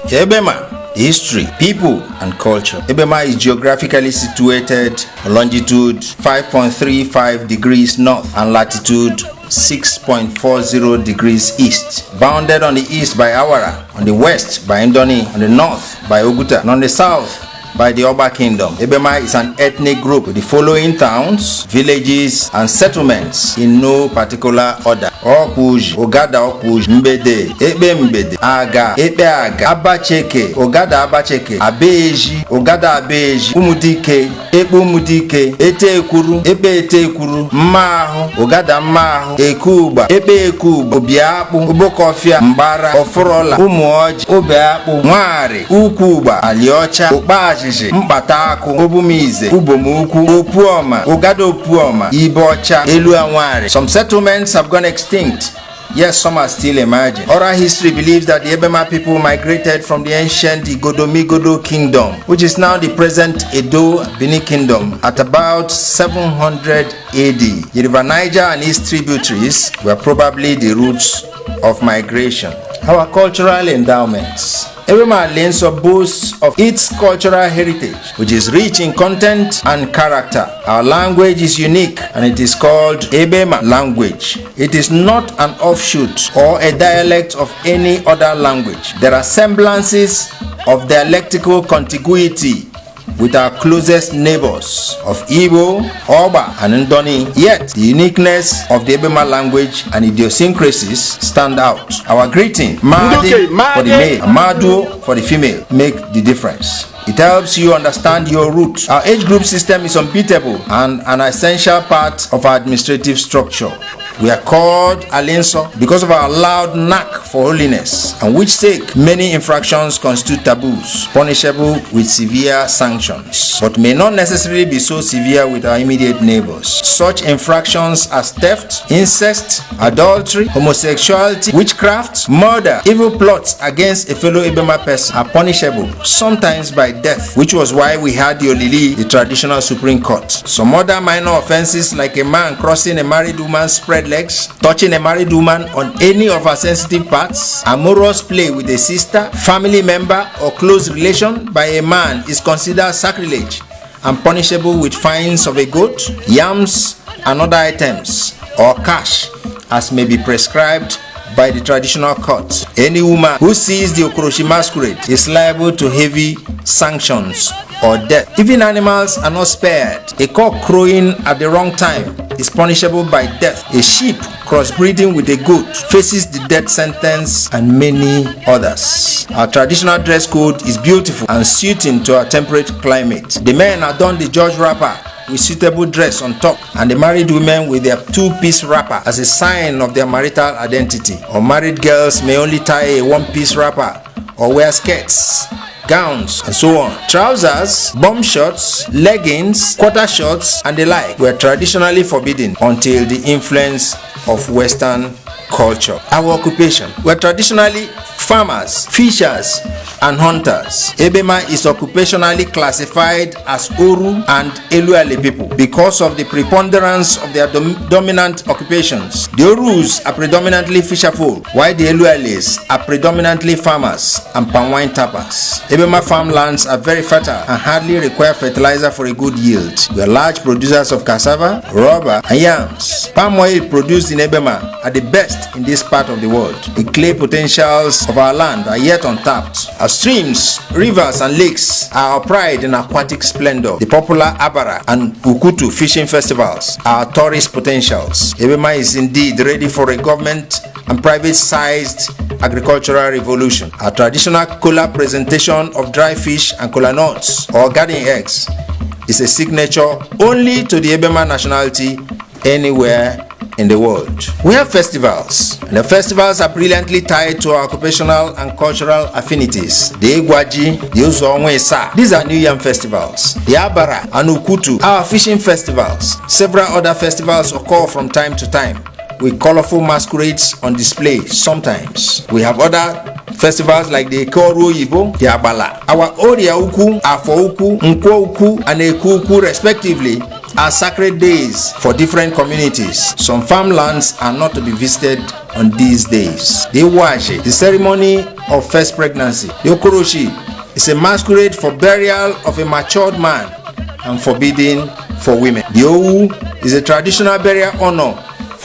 Egbema. History, people, and culture. Egbema is geographically situated on longitude 5.35 degrees north and latitude 6.40 degrees east. Bounded on the east by Awara, on the west by Ndoni, on the north by Oguta, and on the south by the Oba Kingdom. Egbema is an ethnic group with the following towns, villages, and settlements in no particular order: Okuji, Ogada Okuji, Mbede, Ekpe Mbede, Aga, Ekpe Aga, Abacheke, Ogada Abacheke, Abeji, Ogada Abeji, Umudike, Ekpe Umudike, Ete Ekuru, Ekpe Ete Ekuru, Mmahu, Ogada Mmahu, Ekuba, Ekpe Ekuba, Obiakpu, Obokofia, Mbara, Oforola, Umuoji, Obeakpu, Nwari, Ukuba, Aliocha, Okpaji, Mbatako, Obumize, Ubomuku, Opuoma, Ogada Opuoma, Ibocha, Eluanwari. Some settlements have gone extinct. Yes, some are still emerging. Oral history believes that the Egbema people migrated from the ancient Igodomigodo kingdom, which is now the present Edo Benin kingdom, at about 700 AD. The River Niger and its tributaries were probably the roots of migration. Our cultural endowments. Egbema Alenso boasts of its cultural heritage, which is rich in content and character. Our language is unique and it is called Egbema language. It is not an offshoot or a dialect of any other language. There are semblances of dialectical contiguity with our closest neighbors of Igbo, Oba, and Ndoni. Yet, the uniqueness of the Egbema language and idiosyncrasies stand out. Our greeting, Madi for the male and Madu for the female, make the difference. It helps you understand your roots. Our age group system is unbeatable and an essential part of our administrative structure. We are called Alenso because of our loud knack for holiness, and which sake many infractions constitute taboos, punishable with severe sanctions, but may not necessarily be so severe with our immediate neighbors. Such infractions as theft, incest, adultery, homosexuality, witchcraft, murder, evil plots against a fellow Egbema person are punishable, sometimes by death, which was why we had the Olili, the traditional Supreme Court. Some other minor offenses, like a man crossing a married woman's spread legs, touching a married woman on any of her sensitive parts, amorous play with a sister, family member, or close relation by a man is considered sacrilege and punishable with fines of a goat, yams, and other items, or cash, as may be prescribed by the traditional court. Any woman who sees the Okoroshi masquerade is liable to heavy sanctions or death. Even animals are not spared. A cock crowing at the wrong time is punishable by death. A sheep crossbreeding with a goat faces the death sentence, and many others. Our traditional dress code is beautiful and suiting to our temperate climate. The men adorn the George wrapper with suitable dress on top, and the married women with their two-piece wrapper as a sign of their marital identity. Or married girls may only tie a one-piece wrapper or wear skirts, gowns, and so on. Trousers, bomb shorts, leggings, quarter shorts, and the like were traditionally forbidden until the influence of Western culture. Our occupation. We're traditionally farmers, fishers, and hunters. Egbema is occupationally classified as Oru and Eluale people because of the preponderance of their dominant occupations. The Orus are predominantly fisher folk, while the Eluales are predominantly farmers and palm wine tappers. Egbema farmlands are very fertile and hardly require fertilizer for a good yield. We are large producers of cassava, rubber, and yams. Palm oil produced in Egbema are the best in this part of the world. The clay potentials of our land are yet untapped. Our streams, rivers, and lakes are our pride in aquatic splendor. The popular Abara and Ukutu fishing festivals are our tourist potentials. Egbema is indeed ready for a government and private-sized agricultural revolution. Our traditional kola presentation of dry fish and kola nuts or garden eggs is a signature only to the Egbema nationality anywhere in the world. We have festivals, and the festivals are brilliantly tied to our occupational and cultural affinities. The Egwaji, the Uzonwesa, these are New Yam festivals. The Abara and Ukutu, our fishing festivals. Several other festivals occur from time to time, with colorful masquerades on display. Sometimes we have other festivals like the Ekoru Yibo, the Abala. Our Oria Uku, Afo Uku, Nkwo Uku, and Eku Uku respectively are sacred days for different communities. Some farmlands are not to be visited on these days. The Iwaje, the ceremony of first pregnancy. The Okoroshi is a masquerade for burial of a matured man and forbidden for women. The Owu is a traditional burial honor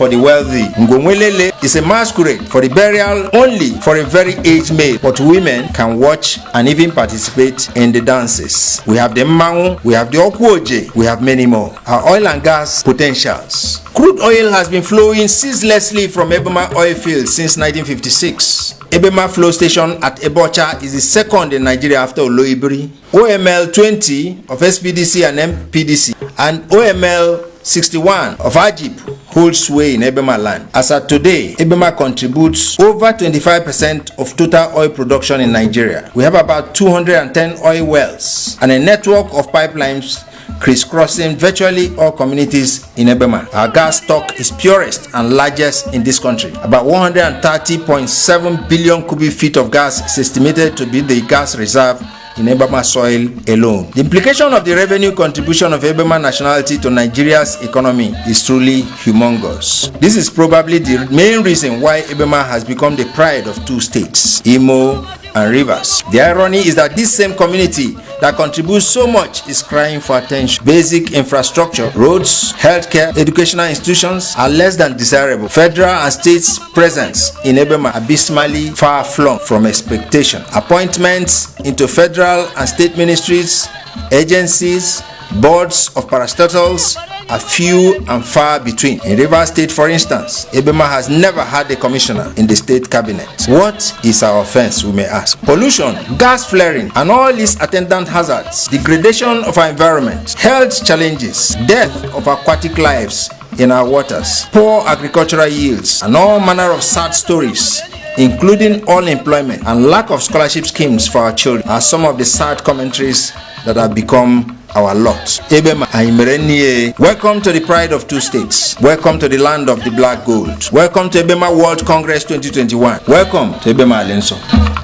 for the wealthy. Ngomwelele is a masquerade for the burial only for a very aged male, but women can watch and even participate in the dances. We have the Mmanwu, we have the Okwoje, we have many more. Our oil and gas potentials. Crude oil has been flowing ceaselessly from Egbema oil fields since 1956. Egbema flow station at Ebocha is the second in Nigeria after Oloibiri. OML 20 of SPDC and MPDC and OML 61 of Ajib holds sway in Egbema land. As at today, Egbema contributes over 25% of total oil production in Nigeria. We have about 210 oil wells and a network of pipelines crisscrossing virtually all communities in Egbema. Our gas stock is purest and largest in this country. About 130.7 billion cubic feet of gas is estimated to be the gas reserve in Egbema soil alone. The implication of the revenue contribution of Egbema nationality to Nigeria's economy is truly humongous. This is probably the main reason why Egbema has become the pride of two states, Imo and Rivers. The irony is that this same community that contributes so much is crying for attention. Basic infrastructure, roads, healthcare, educational institutions are less than desirable. Federal and state's presence in Egbema abysmally far flung from expectation. Appointments into federal and state ministries, agencies, boards of parastatals are few and far between. In Rivers State, for instance, Egbema has never had a commissioner in the state cabinet. What is our offense, we may ask? Pollution, gas flaring, and all its attendant hazards, degradation of our environment, health challenges, death of aquatic lives in our waters, poor agricultural yields, and all manner of sad stories, including unemployment and lack of scholarship schemes for our children, are some of the sad commentaries that have become our lot. Egbema Aimerenie, welcome to the pride of two states. Welcome to the land of the black gold. Welcome to Egbema World Congress 2021. Welcome to Egbema Alenso.